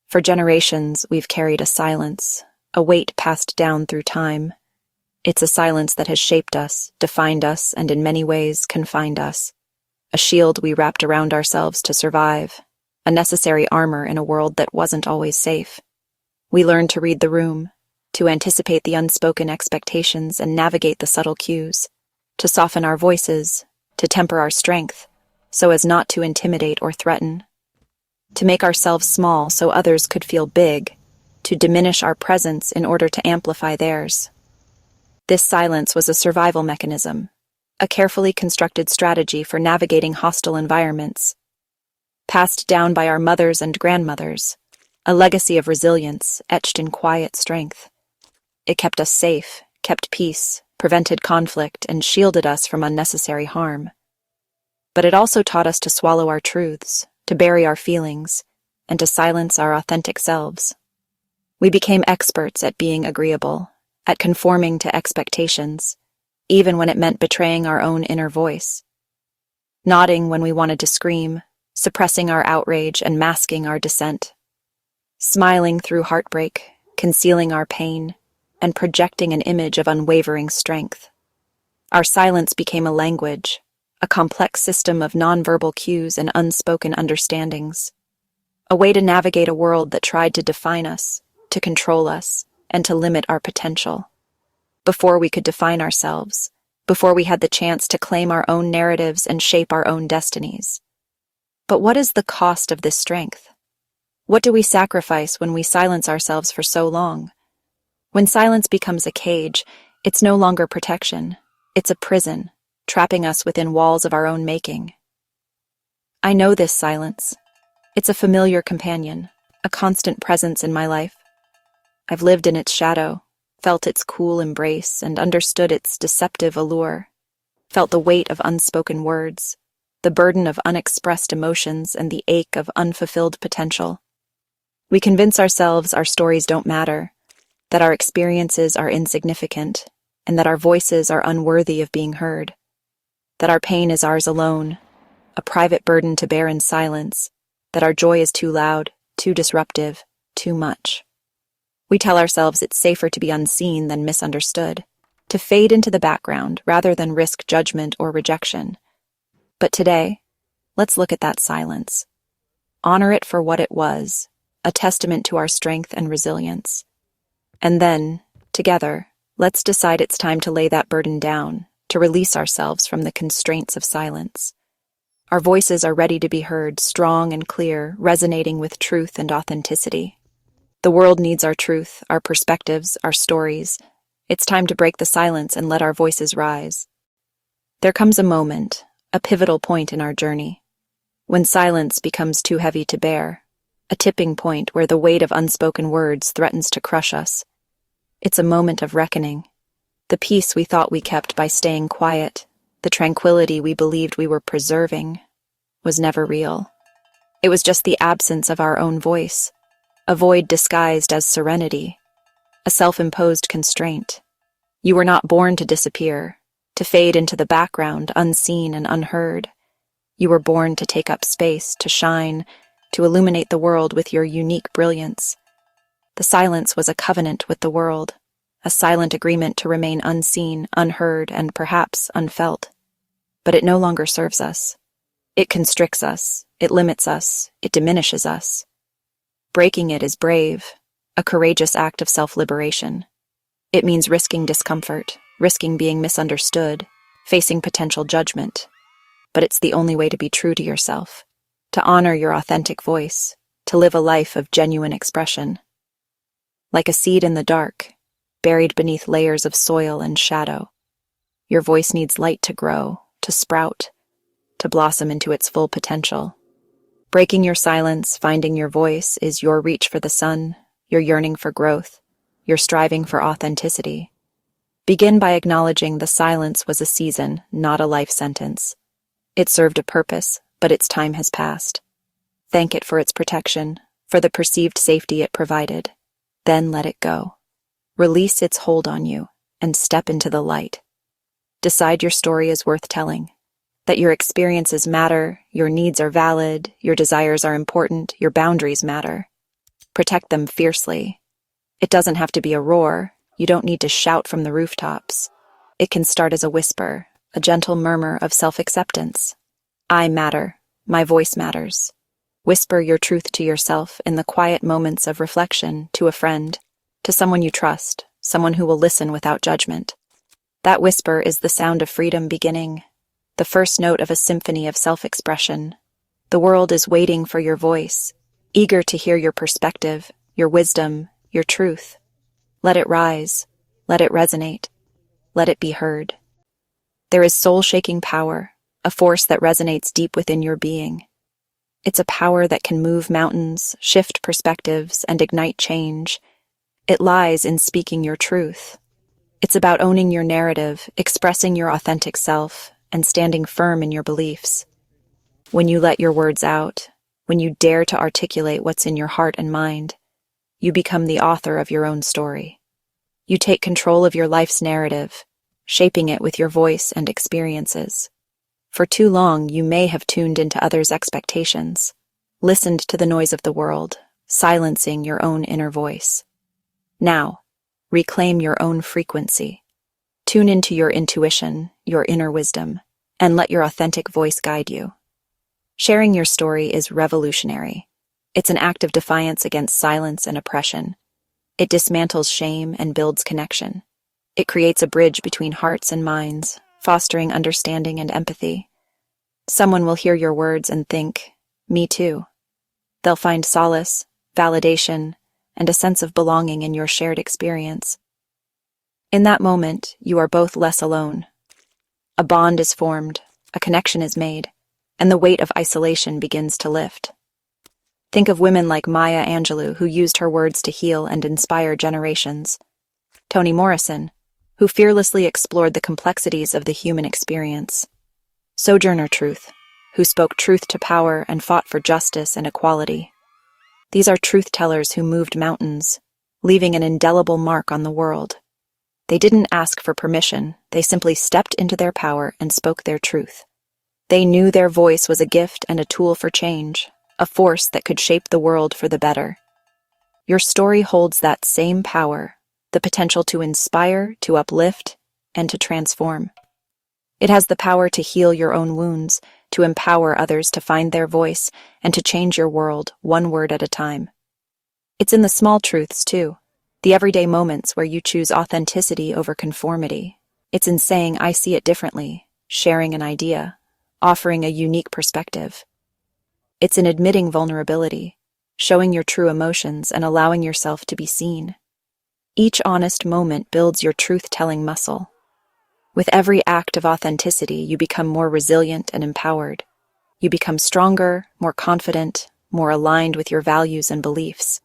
For generations, we've carried a silence, a weight passed down through time. It's a silence that has shaped us, defined us, and in many ways confined us. A shield we wrapped around ourselves to survive, a necessary armor in a world that wasn't always safe. We learned to read the room, to anticipate the unspoken expectations and navigate the subtle cues, to soften our voices, to temper our strength, so as not to intimidate or threaten, to make ourselves small so others could feel big, to diminish our presence in order to amplify theirs. This silence was a survival mechanism, a carefully constructed strategy for navigating hostile environments, passed down by our mothers and grandmothers, a legacy of resilience etched in quiet strength. It kept us safe, kept peace, prevented conflict, and shielded us from unnecessary harm. But it also taught us to swallow our truths, to bury our feelings, and to silence our authentic selves. We became experts at being agreeable, at conforming to expectations, even when it meant betraying our own inner voice. Nodding when we wanted to scream, suppressing our outrage and masking our dissent. Smiling through heartbreak, concealing our pain, and projecting an image of unwavering strength. Our silence became a language, a complex system of nonverbal cues and unspoken understandings, a way to navigate a world that tried to define us, to control us, and to limit our potential. Before we could define ourselves, before we had the chance to claim our own narratives and shape our own destinies. But what is the cost of this strength? What do we sacrifice when we silence ourselves for so long? When silence becomes a cage, it's no longer protection, it's a prison, trapping us within walls of our own making. I know this silence. It's a familiar companion, a constant presence in my life. I've lived in its shadow, felt its cool embrace, and understood its deceptive allure, felt the weight of unspoken words, the burden of unexpressed emotions, and the ache of unfulfilled potential. We convince ourselves our stories don't matter, that our experiences are insignificant, and that our voices are unworthy of being heard. That our pain is ours alone, a private burden to bear in silence, that our joy is too loud, too disruptive, too much. We tell ourselves it's safer to be unseen than misunderstood, to fade into the background rather than risk judgment or rejection. But today, let's look at that silence. Honor it for what it was, a testament to our strength and resilience. And then, together, let's decide it's time to lay that burden down, to release ourselves from the constraints of silence. Our voices are ready to be heard, strong and clear, resonating with truth and authenticity. The world needs our truth, our perspectives, our stories. It's time to break the silence and let our voices rise. There comes a moment, a pivotal point in our journey, when silence becomes too heavy to bear, a tipping point where the weight of unspoken words threatens to crush us. It's a moment of reckoning. The peace we thought we kept by staying quiet, the tranquility we believed we were preserving, was never real. It was just the absence of our own voice, a void disguised as serenity, a self-imposed constraint. You were not born to disappear, to fade into the background, unseen and unheard. You were born to take up space, to shine, to illuminate the world with your unique brilliance. The silence was a covenant with the world, a silent agreement to remain unseen, unheard, and perhaps unfelt. But it no longer serves us. It constricts us, it limits us, it diminishes us. Breaking it is brave, a courageous act of self-liberation. It means risking discomfort, risking being misunderstood, facing potential judgment. But it's the only way to be true to yourself, to honor your authentic voice, to live a life of genuine expression. Like a seed in the dark, buried beneath layers of soil and shadow, your voice needs light to grow, to sprout, to blossom into its full potential. Breaking your silence, finding your voice, is your reach for the sun, your yearning for growth, your striving for authenticity. Begin by acknowledging the silence was a season, not a life sentence. It served a purpose, but its time has passed. Thank it for its protection, for the perceived safety it provided. Then let it go. Release its hold on you, and step into the light. Decide your story is worth telling, that your experiences matter, your needs are valid, your desires are important, your boundaries matter. Protect them fiercely. It doesn't have to be a roar. You don't need to shout from the rooftops. It can start as a whisper, a gentle murmur of self-acceptance. I matter. My voice matters. Whisper your truth to yourself in the quiet moments of reflection, to a friend, to someone you trust, someone who will listen without judgment. That whisper is the sound of freedom beginning, the first note of a symphony of self-expression. The world is waiting for your voice, eager to hear your perspective, your wisdom, your truth. Let it rise. Let it resonate. Let it be heard. There is soul-shaking power, a force that resonates deep within your being. It's a power that can move mountains, shift perspectives, and ignite change. It lies in speaking your truth. It's about owning your narrative, expressing your authentic self, and standing firm in your beliefs. When you let your words out, when you dare to articulate what's in your heart and mind, you become the author of your own story. You take control of your life's narrative, shaping it with your voice and experiences. For too long, you may have tuned into others' expectations, listened to the noise of the world, silencing your own inner voice. Now, reclaim your own frequency. Tune into your intuition, your inner wisdom, and let your authentic voice guide you. Sharing your story is revolutionary. It's an act of defiance against silence and oppression. It dismantles shame and builds connection. It creates a bridge between hearts and minds, fostering understanding and empathy. Someone will hear your words and think, "Me too." They'll find solace, validation, and a sense of belonging in your shared experience. In that moment, you are both less alone. A bond is formed, a connection is made, and the weight of isolation begins to lift. Think of women like Maya Angelou, who used her words to heal and inspire generations. Toni Morrison, who fearlessly explored the complexities of the human experience. Sojourner Truth, who spoke truth to power and fought for justice and equality. These are truth-tellers who moved mountains, leaving an indelible mark on the world. They didn't ask for permission, they simply stepped into their power and spoke their truth. They knew their voice was a gift and a tool for change, a force that could shape the world for the better. Your story holds that same power, the potential to inspire, to uplift, and to transform. It has the power to heal your own wounds, to empower others to find their voice, and to change your world one word at a time. It's in the small truths, too, the everyday moments where you choose authenticity over conformity. It's in saying, "I see it differently," sharing an idea, offering a unique perspective. It's in admitting vulnerability, showing your true emotions, and allowing yourself to be seen. Each honest moment builds your truth-telling muscle. With every act of authenticity, you become more resilient and empowered. You become stronger, more confident, more aligned with your values and beliefs.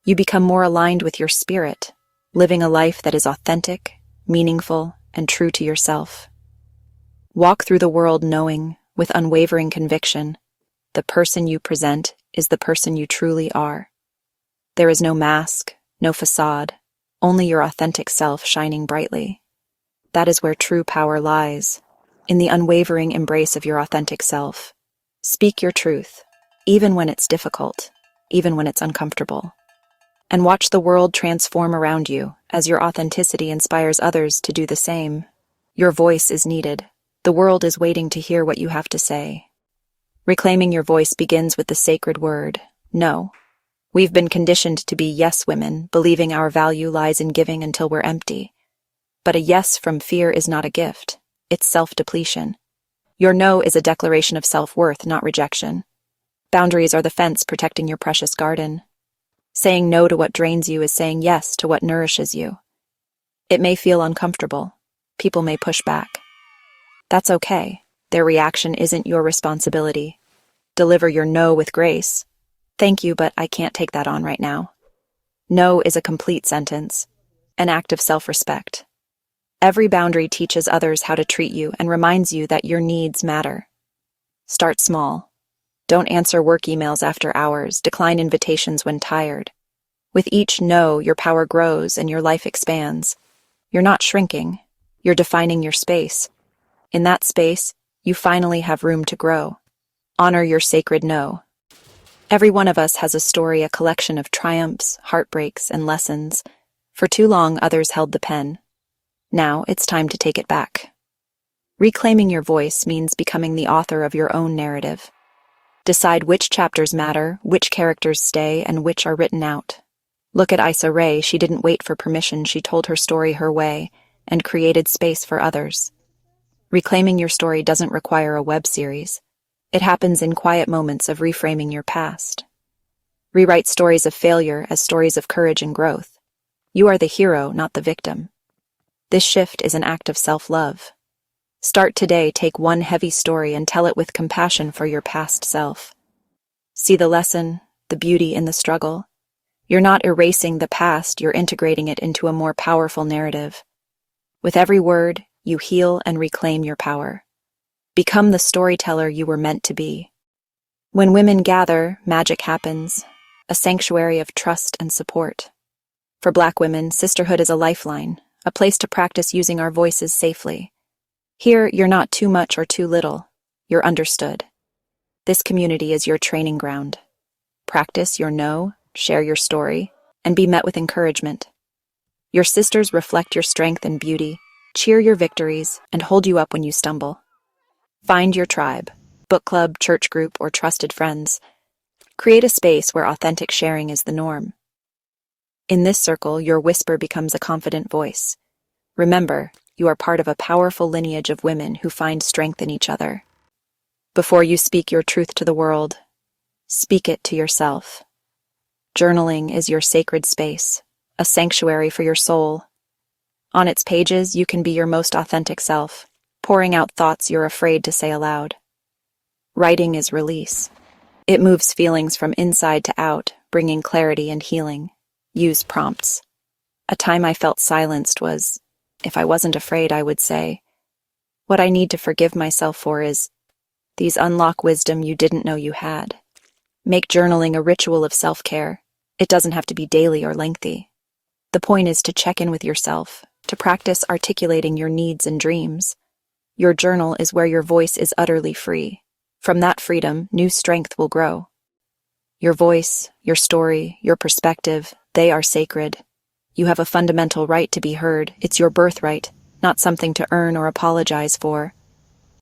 You become more aligned with your spirit, living a life that is authentic, meaningful, and true to yourself. Walk through the world knowing, with unwavering conviction, the person you present is the person you truly are. There is no mask, no facade, only your authentic self shining brightly. That is where true power lies, in the unwavering embrace of your authentic self. Speak your truth, even when it's difficult, even when it's uncomfortable. And watch the world transform around you as your authenticity inspires others to do the same. Your voice is needed. The world is waiting to hear what you have to say. Reclaiming your voice begins with the sacred word, no. We've been conditioned to be yes women, believing our value lies in giving until we're empty. But a yes from fear is not a gift. It's self-depletion. Your no is a declaration of self-worth, not rejection. Boundaries are the fence protecting your precious garden. Saying no to what drains you is saying yes to what nourishes you. It may feel uncomfortable. People may push back. That's okay. Their reaction isn't your responsibility. Deliver your no with grace. "Thank you, but I can't take that on right now." No is a complete sentence, an act of self-respect. Every boundary teaches others how to treat you and reminds you that your needs matter. Start small. Don't answer work emails after hours, decline invitations when tired. With each no, your power grows and your life expands. You're not shrinking, you're defining your space. In that space, you finally have room to grow. Honor your sacred no. Every one of us has a story, a collection of triumphs, heartbreaks, and lessons. For too long, others held the pen. Now it's time to take it back. Reclaiming your voice means becoming the author of your own narrative. Decide which chapters matter, which characters stay, and which are written out. Look at Issa Rae. She didn't wait for permission. She told her story her way and created space for others. Reclaiming your story doesn't require a web series. It happens in quiet moments of reframing your past. Rewrite stories of failure as stories of courage and growth. You are the hero, not the victim. This shift is an act of self-love. Start today, take one heavy story and tell it with compassion for your past self. See the lesson, the beauty in the struggle. You're not erasing the past, you're integrating it into a more powerful narrative. With every word, you heal and reclaim your power. Become the storyteller you were meant to be. When women gather, magic happens, a sanctuary of trust and support. For Black women, sisterhood is a lifeline, a place to practice using our voices safely. Here, you're not too much or too little. You're understood. This community is your training ground. Practice your no, share your story, and be met with encouragement. Your sisters reflect your strength and beauty, cheer your victories, and hold you up when you stumble. Find your tribe, book club, church group, or trusted friends. Create a space where authentic sharing is the norm. In this circle, your whisper becomes a confident voice. Remember, you are part of a powerful lineage of women who find strength in each other. Before you speak your truth to the world, speak it to yourself. Journaling is your sacred space, a sanctuary for your soul. On its pages, you can be your most authentic self, pouring out thoughts you're afraid to say aloud. Writing is release. It moves feelings from inside to out, bringing clarity and healing. Use prompts. A time I felt silenced was, if I wasn't afraid, I would say, what I need to forgive myself for is, these unlock wisdom you didn't know you had. Make journaling a ritual of self-care. It doesn't have to be daily or lengthy. The point is to check in with yourself, to practice articulating your needs and dreams. Your journal is where your voice is utterly free. From that freedom, new strength will grow. Your voice, your story, your perspective, they are sacred. You have a fundamental right to be heard. It's your birthright, not something to earn or apologize for.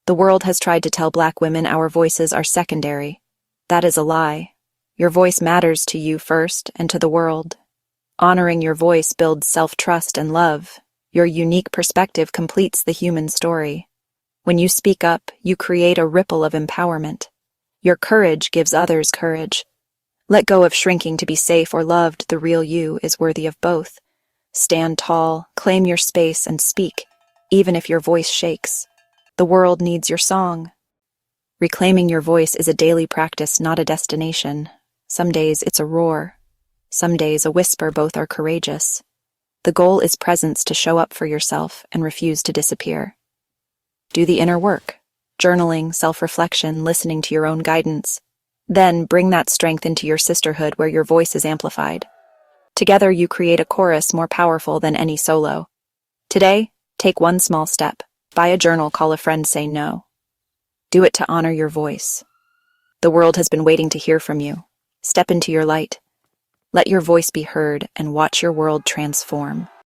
The world has tried to tell Black women our voices are secondary. That is a lie. Your voice matters to you first and to the world. Honoring your voice builds self-trust and love. Your unique perspective completes the human story. When you speak up, you create a ripple of empowerment. Your courage gives others courage. Let go of shrinking to be safe or loved. The real you is worthy of both. Stand tall, claim your space, and speak, even if your voice shakes. The world needs your song. Reclaiming your voice is a daily practice, not a destination. Some days it's a roar. Some days a whisper. Both are courageous. The goal is presence, to show up for yourself and refuse to disappear. Do the inner work, journaling, self-reflection, listening to your own guidance. Then bring that strength into your sisterhood where your voice is amplified. Together you create a chorus more powerful than any solo. Today, take one small step. Buy a journal, call a friend, say no. Do it to honor your voice. The world has been waiting to hear from you. Step into your light. Let your voice be heard and watch your world transform.